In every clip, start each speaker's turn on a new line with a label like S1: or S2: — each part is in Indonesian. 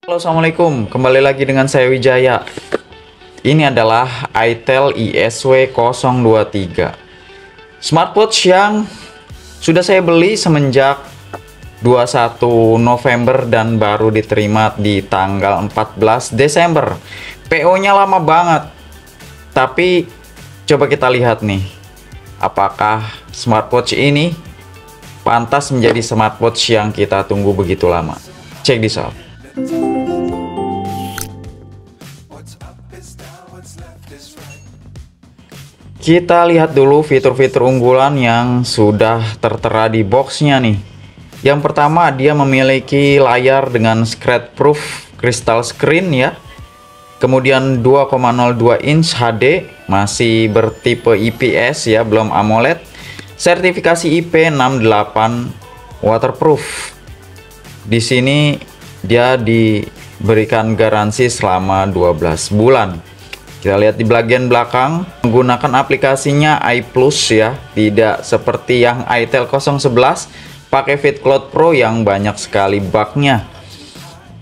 S1: Halo, assalamualaikum. Kembali lagi dengan saya Wijaya. Ini adalah itel ISW023, smartwatch yang sudah saya beli semenjak 21 November dan baru diterima di tanggal 14 Desember. PO-nya lama banget. Tapi coba kita lihat nih, apakah smartwatch ini pantas menjadi smartwatch yang kita tunggu begitu lama. Check this out. Kita lihat dulu fitur-fitur unggulan yang sudah tertera di boxnya nih. Yang pertama, dia memiliki layar dengan scratch proof crystal screen ya. Kemudian 2,02 inch HD, masih bertipe IPS ya, belum AMOLED. Sertifikasi IP68 waterproof. Di sini dia diberikan garansi selama 12 bulan. Kita lihat di bagian belakang, menggunakan aplikasinya iPlus ya, tidak seperti yang itel 011 pakai FitCloud Pro yang banyak sekali bugnya.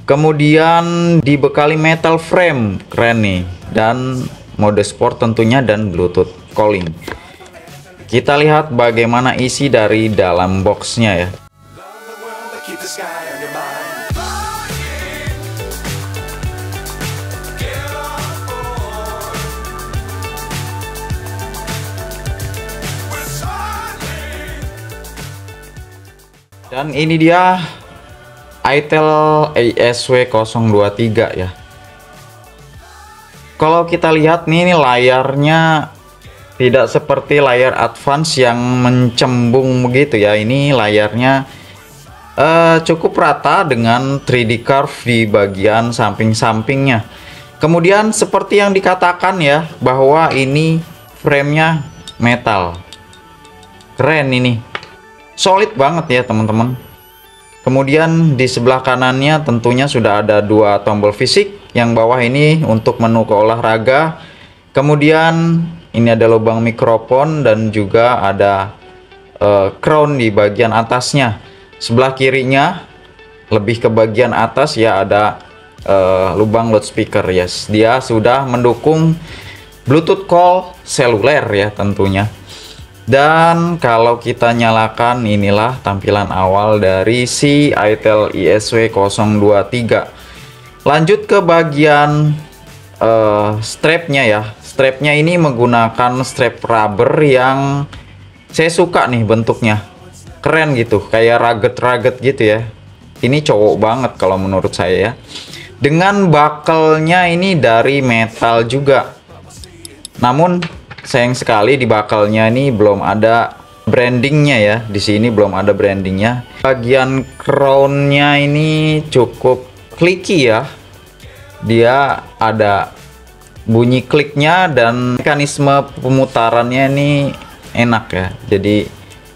S1: Kemudian dibekali metal frame, keren nih, dan mode sport tentunya, dan Bluetooth calling. Kita lihat bagaimana isi dari dalam boxnya ya. Dan ini dia itel ISW023 ya. Kalau kita lihat nih, ini layarnya tidak seperti layar advance yang mencembung begitu ya. Ini layarnya cukup rata dengan 3D curve di bagian samping-sampingnya. Kemudian seperti yang dikatakan ya, bahwa ini framenya metal. Keren ini. Solid banget ya teman-teman. Kemudian di sebelah kanannya tentunya sudah ada dua tombol fisik. Yang bawah ini untuk menu olahraga. Kemudian ini ada lubang mikrofon dan juga ada crown di bagian atasnya. Sebelah kirinya lebih ke bagian atas ya, ada lubang loudspeaker. Yes, dia sudah mendukung Bluetooth call seluler ya tentunya. Dan kalau kita nyalakan, inilah tampilan awal dari si itel ISW023. Lanjut ke bagian strapnya ya. Strapnya ini menggunakan strap rubber yang saya suka nih bentuknya. Keren gitu, kayak rugged gitu ya. Ini cowok banget kalau menurut saya ya. Dengan buckle-nya ini dari metal juga. Namun sayang sekali di buckle-nya ini belum ada brandingnya ya. Di sini belum ada brandingnya. Bagian crown-nya ini cukup clicky ya. Dia ada bunyi kliknya dan mekanisme pemutarannya ini enak ya. Jadi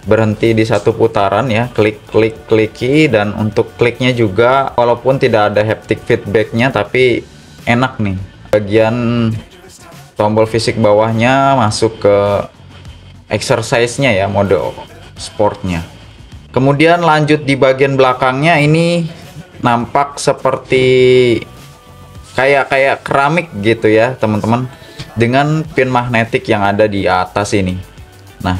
S1: berhenti di satu putaran ya, klik clicky, dan untuk kliknya juga walaupun tidak ada haptic feedbacknya tapi enak nih. Bagian tombol fisik bawahnya masuk ke exercise-nya ya, mode sportnya. Kemudian lanjut di bagian belakangnya, ini nampak seperti kayak keramik gitu ya teman-teman, dengan pin magnetik yang ada di atas ini. Nah,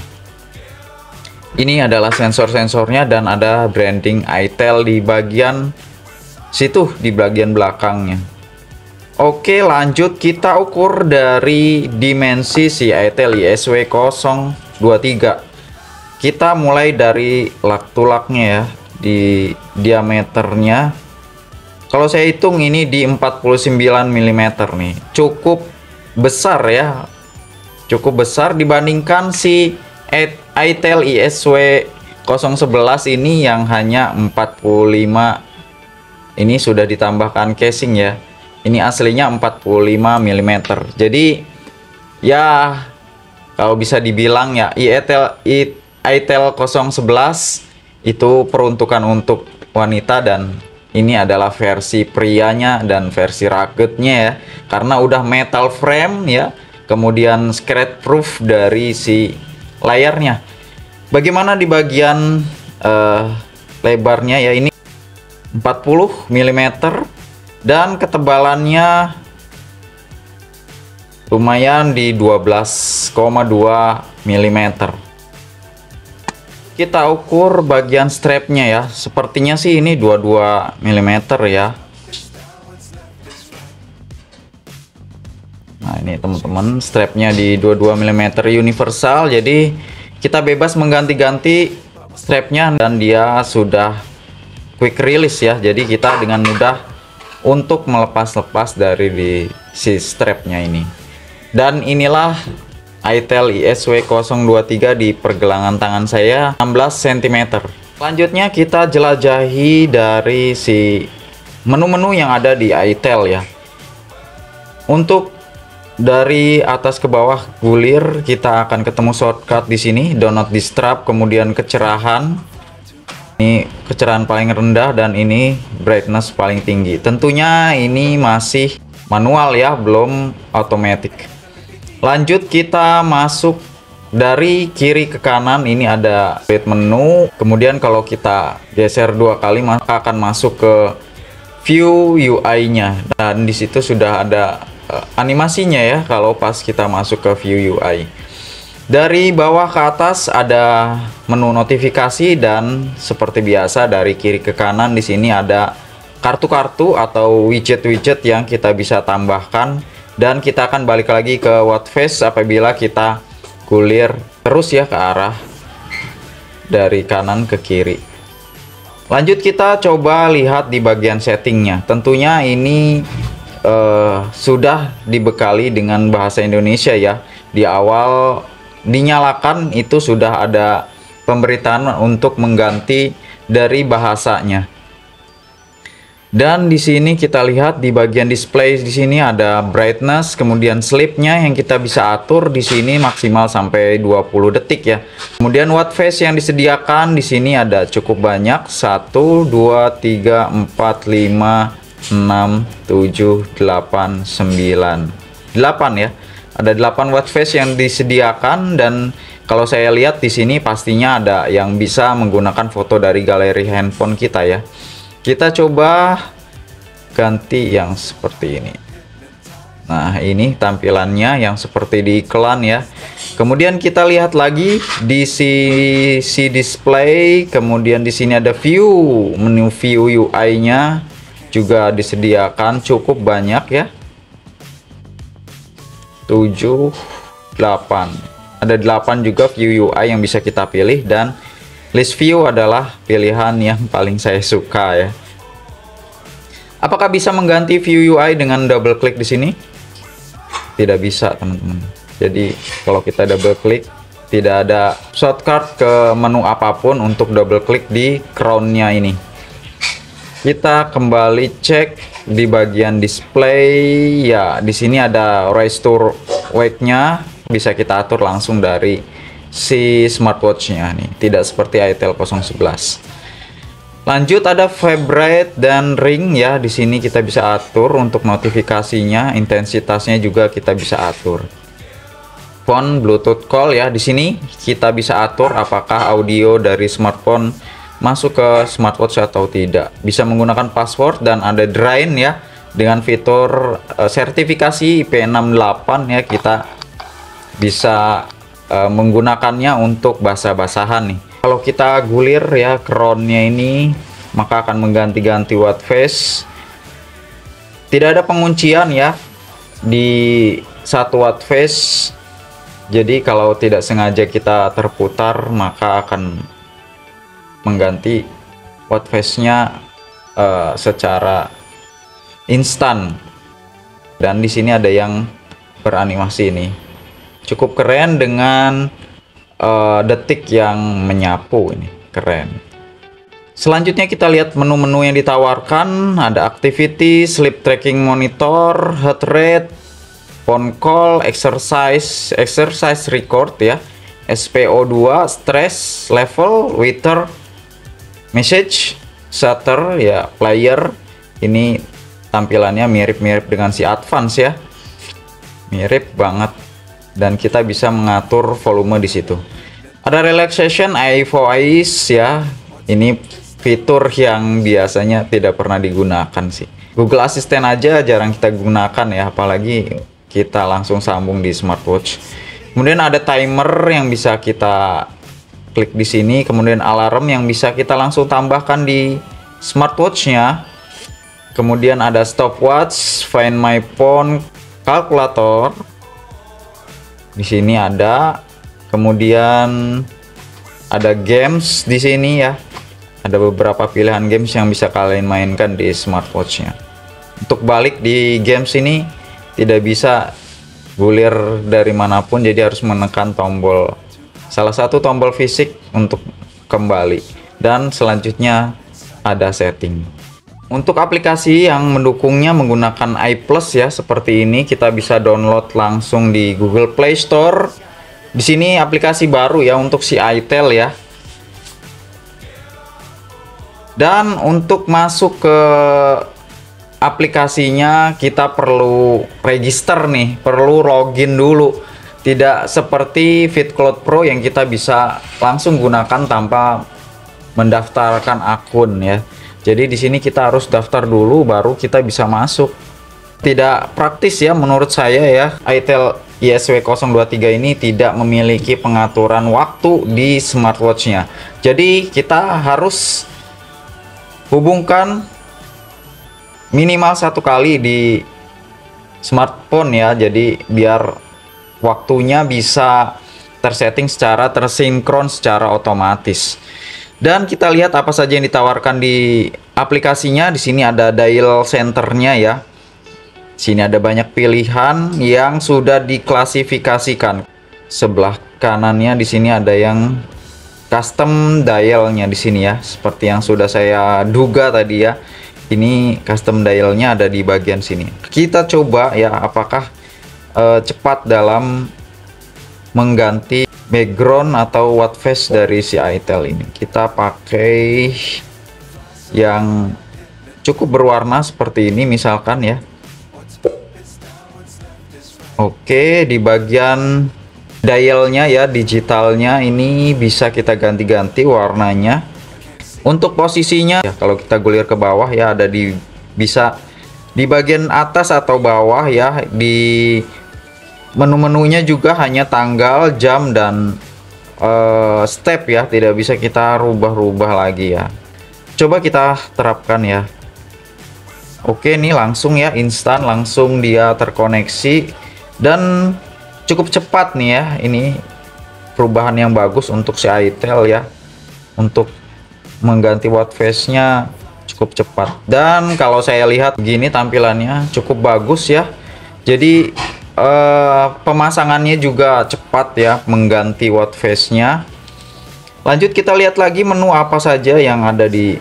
S1: ini adalah sensor-sensornya dan ada branding itel di bagian situ, di bagian belakangnya. Oke, lanjut kita ukur dari dimensi si itel ISW023. Kita mulai dari lak-tulaknya ya, di diameternya. Kalau saya hitung ini di 49 mm nih. Cukup besar ya. Cukup besar dibandingkan si itel ISW011 ini yang hanya 45. Ini sudah ditambahkan casing ya. Ini aslinya 45 mm. Jadi ya kalau bisa dibilang ya itel 011 itu peruntukan untuk wanita, dan ini adalah versi prianya dan versi ruggednya ya. Karena udah metal frame ya. Kemudian scratch proof dari si layarnya. Bagaimana di bagian lebarnya ya, ini 40 mm dan ketebalannya lumayan di 12,2 mm. Kita ukur bagian strapnya ya, sepertinya sih ini 22 mm ya. Nah ini teman-teman, strapnya di 22 mm universal, jadi kita bebas mengganti-ganti strapnya dan dia sudah quick release ya, jadi kita dengan mudah untuk melepas-lepas dari si strapnya ini. Dan inilah itel ISW023 di pergelangan tangan saya 16 cm. Selanjutnya kita jelajahi dari si menu-menu yang ada di itel ya. Untuk dari atas ke bawah gulir, kita akan ketemu shortcut di sini, do not disturb, kemudian kecerahan. Ini kecerahan paling rendah dan ini brightness paling tinggi. Tentunya ini masih manual ya, belum otomatis. Lanjut kita masuk dari kiri ke kanan, ini ada split menu. Kemudian kalau kita geser 2 kali maka akan masuk ke view UI-nya. Dan di situ sudah ada animasinya ya kalau pas kita masuk ke view UI. Dari bawah ke atas ada menu notifikasi dan seperti biasa dari kiri ke kanan di sini ada kartu-kartu atau widget-widget yang kita bisa tambahkan. Dan kita akan balik lagi ke watch face apabila kita gulir terus ya ke arah dari kanan ke kiri. Lanjut kita coba lihat di bagian settingnya. Tentunya ini sudah dibekali dengan bahasa Indonesia ya. Di awal dinyalakan itu sudah ada pemberitaan untuk mengganti dari bahasanya. Dan di sini kita lihat di bagian display di sini ada brightness, kemudian sleepnya yang kita bisa atur di sini maksimal sampai 20 detik ya. Kemudian watch face yang disediakan di sini ada cukup banyak, 1 2 3 4 5 6 7 8 9 8 ya. Ada 8 watch face yang disediakan dan kalau saya lihat di sini pastinya ada yang bisa menggunakan foto dari galeri handphone kita ya. Kita coba ganti yang seperti ini. Nah, ini tampilannya yang seperti di iklan ya. Kemudian kita lihat lagi di sisi display, kemudian di sini ada view, menu view UI-nya juga disediakan cukup banyak ya. 7 8. Ada 8 juga view UI yang bisa kita pilih dan list view adalah pilihan yang paling saya suka ya. Apakah bisa mengganti view UI dengan double klik di sini? Tidak bisa, teman-teman. Jadi kalau kita double klik tidak ada shortcut ke menu apapun untuk double klik di crown-nya ini. Kita kembali cek di bagian display ya. Di sini ada raise to wake-nya, bisa kita atur langsung dari si smartwatch-nya nih, tidak seperti itel 011. Lanjut ada vibrate dan ring ya. Di sini kita bisa atur untuk notifikasinya, intensitasnya juga kita bisa atur. Phone Bluetooth call ya. Di sini kita bisa atur apakah audio dari smartphone masuk ke smartwatch atau tidak. Bisa menggunakan password dan ada drain ya dengan fitur sertifikasi IP68 ya. Kita bisa menggunakannya untuk basah-basahan nih. Kalau kita gulir ya crown-nya ini, maka akan mengganti-ganti watch face. Tidak ada penguncian ya di satu watch face. Jadi kalau tidak sengaja kita terputar, maka akan mengganti watch face-nya secara instan. Dan di sini ada yang beranimasi ini. Cukup keren dengan detik yang menyapu, ini keren. Selanjutnya kita lihat menu-menu yang ditawarkan. Ada activity, sleep tracking monitor, heart rate, phone call, exercise record ya, SPO2, stress level, weather, message, shutter ya, player. Ini tampilannya mirip-mirip dengan si advance ya, mirip banget. Dan kita bisa mengatur volume di situ. Ada relaxation eye voice ya. Ini fitur yang biasanya tidak pernah digunakan sih. Google Assistant aja jarang kita gunakan ya, apalagi kita langsung sambung di smartwatch. Kemudian ada timer yang bisa kita klik di sini, kemudian alarm yang bisa kita langsung tambahkan di smartwatchnya. Kemudian ada stopwatch, find my phone, kalkulator. Di sini ada, kemudian ada games di sini ya. Ada beberapa pilihan games yang bisa kalian mainkan di smartwatchnya. Untuk balik di games ini tidak bisa gulir dari manapun, jadi harus menekan tombol, salah satu tombol fisik untuk kembali. Dan selanjutnya ada setting. Untuk aplikasi yang mendukungnya menggunakan iPlus ya, seperti ini kita bisa download langsung di Google Play Store. Di sini aplikasi baru ya untuk si itel ya. Dan untuk masuk ke aplikasinya kita perlu register nih, perlu login dulu. Tidak seperti FitCloud Pro yang kita bisa langsung gunakan tanpa mendaftarkan akun ya. Jadi di sini kita harus daftar dulu baru kita bisa masuk. Tidak praktis ya menurut saya ya. itel ISW023 ini tidak memiliki pengaturan waktu di smartwatchnya. Jadi kita harus hubungkan minimal 1 kali di smartphone ya. Jadi biar waktunya bisa tersetting secara tersinkron secara otomatis. Dan kita lihat apa saja yang ditawarkan di aplikasinya. Di sini ada dial centernya ya. Sini ada banyak pilihan yang sudah diklasifikasikan. Sebelah kanannya di sini ada yang custom dialnya di sini ya. Seperti yang sudah saya duga tadi ya. Ini custom dialnya ada di bagian sini. Kita coba ya apakah cepat dalam mengganti background atau watch face dari si itel ini. Kita pakai yang cukup berwarna seperti ini misalkan ya. Oke, di bagian dialnya ya, digitalnya ini bisa kita ganti-ganti warnanya. Untuk posisinya ya, kalau kita gulir ke bawah ya ada di bisa di bagian atas atau bawah ya. Di menu-menunya juga hanya tanggal, jam, dan step ya. Tidak bisa kita rubah-rubah lagi ya. Coba kita terapkan ya. Oke, ini langsung ya, instan, langsung dia terkoneksi. Dan cukup cepat nih ya. Ini perubahan yang bagus untuk si itel ya. Untuk mengganti watch face-nya cukup cepat. Dan kalau saya lihat begini tampilannya cukup bagus ya. Jadi pemasangannya juga cepat ya, mengganti watch face-nya. Lanjut kita lihat lagi menu apa saja yang ada di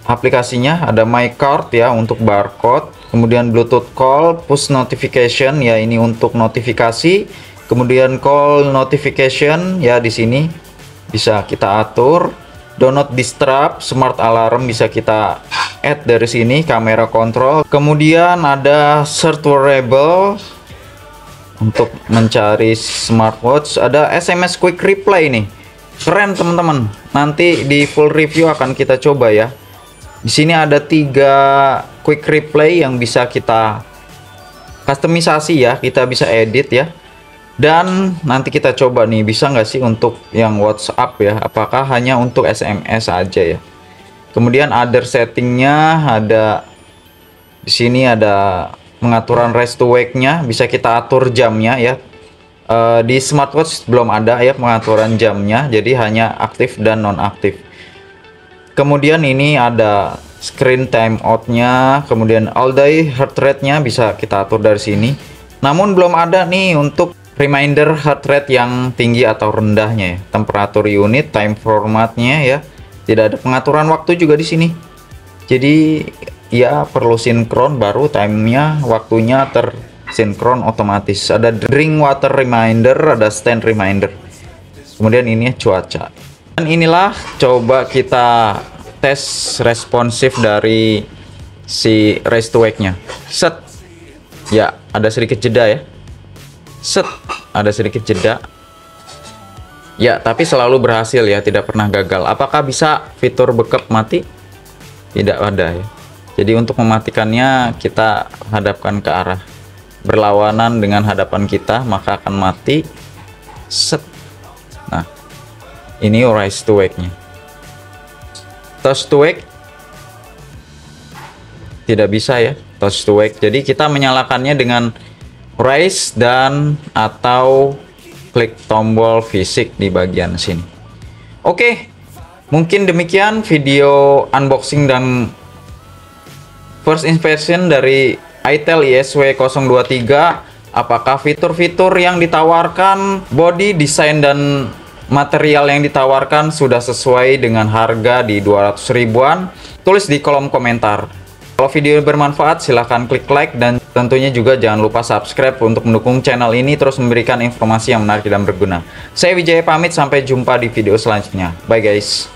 S1: aplikasinya. Ada my card ya untuk barcode, kemudian Bluetooth call, push notification ya, ini untuk notifikasi, kemudian call notification ya, di sini bisa kita atur. Do not disturb, smart alarm bisa kita add dari sini, kamera kontrol. Kemudian ada search wearable untuk mencari smartwatch. Ada SMS quick reply nih, keren teman-teman. Nanti di full review akan kita coba ya. Di sini ada 3 quick reply yang bisa kita customisasi ya, kita bisa edit ya. Dan nanti kita coba nih bisa nggak sih untuk yang WhatsApp ya, apakah hanya untuk SMS aja ya. Kemudian other settingnya ada di sini, ada pengaturan rest to wake-nya, bisa kita atur jamnya ya. Di smartwatch belum ada ya pengaturan jamnya, jadi hanya aktif dan nonaktif. Kemudian ini ada screen timeout-nya, kemudian all day heart rate-nya bisa kita atur dari sini. Namun belum ada nih untuk reminder heart rate yang tinggi atau rendahnya ya. Temperatur unit, time formatnya ya. Tidak ada pengaturan waktu juga di sini. Jadi ya perlu sinkron baru timenya, waktunya tersinkron otomatis. Ada drink water reminder, ada stand reminder. Kemudian ini cuaca. Dan inilah coba kita tes responsif dari si race to wake-nya. Set. Ya, ada sedikit jeda ya. Set, ada sedikit jeda. Ya, tapi selalu berhasil ya, tidak pernah gagal. Apakah bisa fitur backup mati? tidak ada ya. Jadi untuk mematikannya kita hadapkan ke arah berlawanan dengan hadapan kita, maka akan mati. Set. Nah, ini rise to wake-nya. Toss to wake tidak bisa ya, toss to wake. Jadi kita menyalakannya dengan rise dan atau klik tombol fisik di bagian sini. Oke, mungkin demikian video unboxing dan first impression dari itel ISW023. Apakah fitur-fitur yang ditawarkan, body design dan material yang ditawarkan sudah sesuai dengan harga di 200 ribuan? Tulis di kolom komentar. Kalau video bermanfaat, silahkan klik like dan tentunya juga jangan lupa subscribe untuk mendukung channel ini terus memberikan informasi yang menarik dan berguna. Saya Wijaya pamit, sampai jumpa di video selanjutnya. Bye guys.